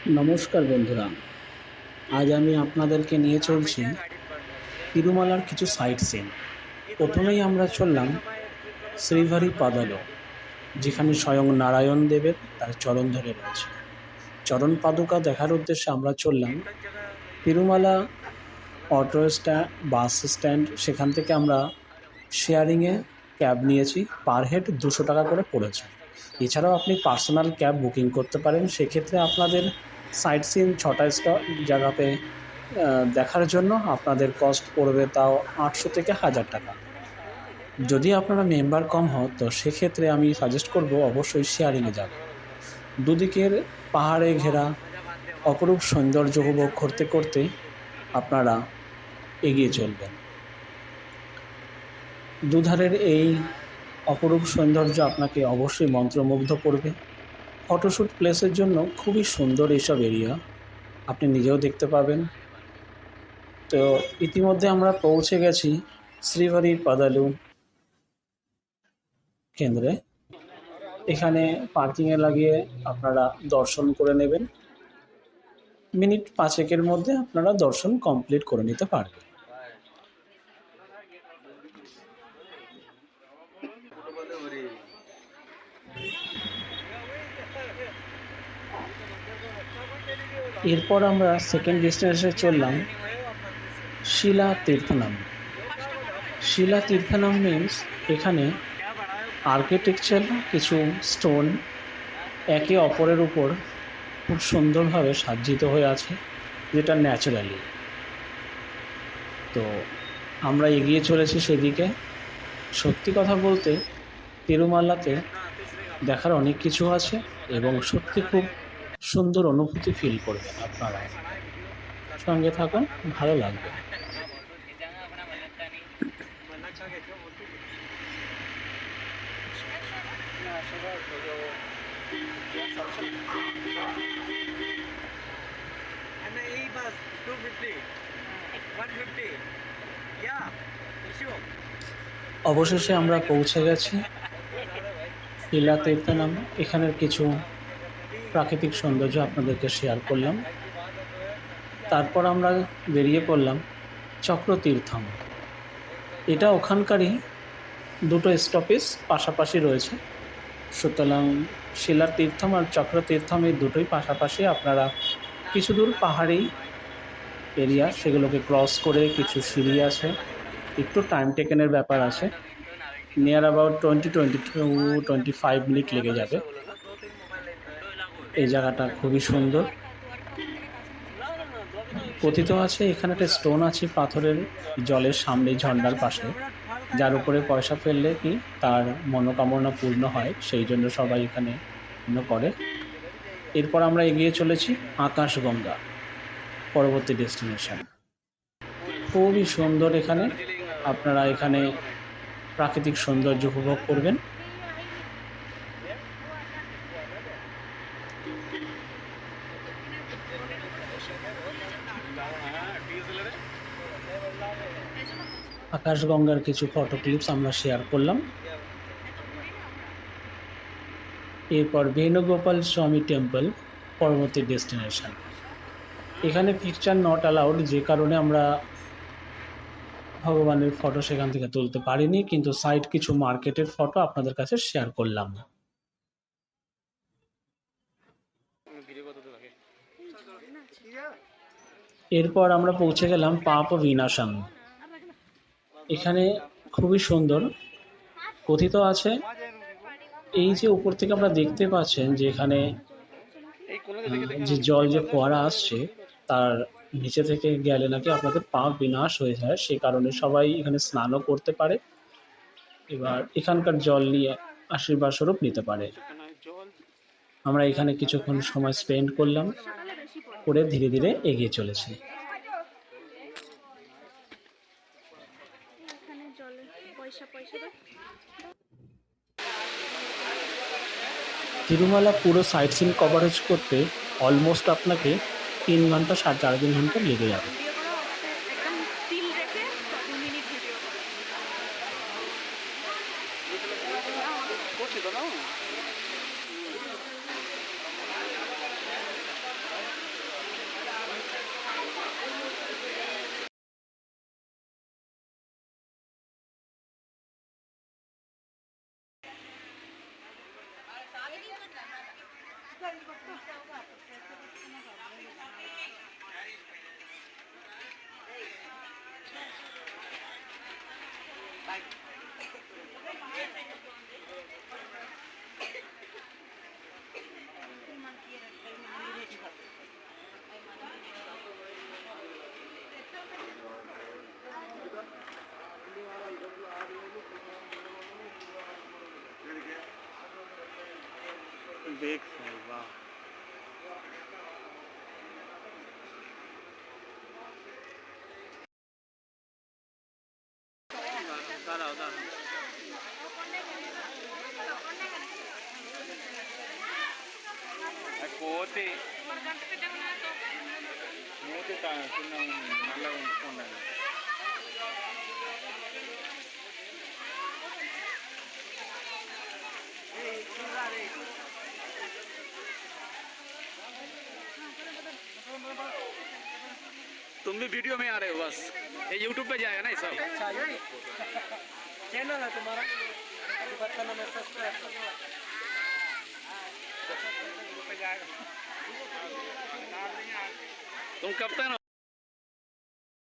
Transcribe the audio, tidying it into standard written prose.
নমস্কার বন্ধুরা, আজ আমি আপনাদেরকে নিয়ে চলছি তিরুমালার কিছু সাইট সিন। প্রথমেই আমরা চললাম শ্রীভারি পাদালো, যেখানে স্বয়ং নারায়ণ দেবের তার চরণ ধরে রয়েছে। চরণ পাদুকা দেখার উদ্দেশ্যে আমরা চললাম তিরুমালা বাস স্ট্যান্ড। সেখান থেকে আমরা শেয়ারিংয়ে ক্যাব নিয়েছি, পার হেড 200 টাকা করে পড়েছে। এছাড়াও আপনি পার্সোনাল ক্যাব বুকিং করতে পারেন। সেক্ষেত্রে আপনাদের সাইট সিন 6টা জায়গাতে দেখার জন্য আপনাদের কস্ট পড়বে তাও 800 থেকে 1000 টাকা। যদি আপনারা মেম্বার কম হন তো সেক্ষেত্রে আমি সাজেস্ট করব অবশ্যই শেয়ারিংয়ে যাবেন। দুদিকের পাহাড়ে ঘেরা অপরূপ সৌন্দর্য উপভোগ করতে করতে আপনারা এগিয়ে চলবেন। দুধারের এই অপরূপ সৌন্দর্য আপনাকে অবশ্যই মন্ত্রমুগ্ধ করবে। ফটোশ্যুট প্লেসের জন্য খুবই সুন্দর এইসব এরিয়া, আপনি নিজেও দেখতে পাবেন। তো ইতিমধ্যে আমরা পৌঁছে গেছি শ্রীভারি পাদালু কেন্দ্রে। এখানে পার্কিংয়ে লাগিয়ে আপনারা দর্শন করে নেবেন। মিনিট 5-এর মধ্যে আপনারা দর্শন কমপ্লিট করে নিতে পারবেন। এরপর আমরা সেকেন্ড ডেস্টিনেশনে চললাম শিলা তীর্থনাম। শিলা তীর্থনাম মিন্স এখানে আর্কিটেকচার কিছু স্টোন একে অপরের উপর খুব সুন্দরভাবে সজ্জিত হয়ে আছে, যেটা ন্যাচারালি। তো আমরা এগিয়ে চলেছি সেদিকে। সত্যি কথা বলতে তিরুমালাতে দেখার অনেক কিছু আছে এবং সত্যি খুব সুন্দর অনুভূতি ফিল করবেন আপনারা। সঙ্গে থাকুন, ভালো লাগবে। অবশেষে আমরা পৌঁছে গেছি শিলা তীর্থনাম। এখানের কিছু প্রাকৃতিক সৌন্দর্য আপনাদেরকে শেয়ার করলাম। তারপর আমরা বেরিয়ে পড়লাম চক্রতীর্থম। এটা ওখানকারই দুটো স্টপেজ পাশাপাশি রয়েছে, সুতরাং শিলা তীর্থম আর চক্রতীর্থম এই দুটোই পাশাপাশি। আপনারা কিছু দূর পাহাড়ি এরিয়া, সেগুলোকে ক্রস করে কিছু সিঁড়ি আছে, একটু টাইম টেকেনের ব্যাপার আছে। নিয়ার অ্যাবাউট 20-25 মিনিট লেগে যাবে। এই জায়গাটা খুবই সুন্দর। কথিত আছে এখানে একটা স্টোন আছে পাথরের জলের সামনে ঝর্ণার পাশে, যার উপরে পয়সা ফেললে কি তার মনোকামনা পূর্ণ হয়, সেই জন্য সবাই এখানে করে। এরপর আমরা এগিয়ে চলেছি আকাশগঙ্গা, পরবর্তী ডেস্টিনেশন। খুবই সুন্দর এখানে, আপনারা এখানে প্রাকৃতিক সৌন্দর্য উপভোগ করবেন। আকাশগঙ্গার কিছু ফটো ক্লিপস আমরা শেয়ার করলাম। এরপর বেণুগোপাল স্বামী টেম্পল, পরবর্তী ডেস্টিনেশন। এখানে পিকচার নট অ্যালাউড, যে কারণে আমরা ভগবানের ফটো সেখান থেকে তুলতে পারিনি, কিন্তু সাইড কিছু মার্কেটের ফটো আপনাদের কাছে শেয়ার করলাম। এরপর আমরা পৌঁছে গেলাম পাপ বিনাশাম। এখানে খুবই সুন্দর। কথিত আছে এই যে উপর থেকে আমরা দেখতে পাচ্ছেন যে এখানে যে জল যে ফোয়ারা আসছে তার নিচে থেকে গেলে নাকি আপনাদের পাপ বিনাশ হয়ে যায়, সে কারণে সবাই এখানে স্নানও করতে পারে, এবার এখানকার জল নিয়ে আশীর্বাদ স্বরূপ নিতে পারে। আমরা এখানে কিছুক্ষণ সময় স্পেন্ড করলাম, করে ধীরে ধীরে এগিয়ে চলেছি। তিরুমালা পুরো সাইট সিন কভারেজ করতে অলমোস্ট আপনাকে 3 ঘন্টা 3.5 ঘন্টা লেগে যাবে। देख सही वाह दाঁড়াও দাঁড়াও కోతి మూతి చిన్న నల్లగా ఉండాలి तुम भी वीडियो में आ रहे हो बस ये यूट्यूब पे जाएगा ना ये सब चैनल है तुम्हारा बताना मैं सब्सक्राइब तुम कब तक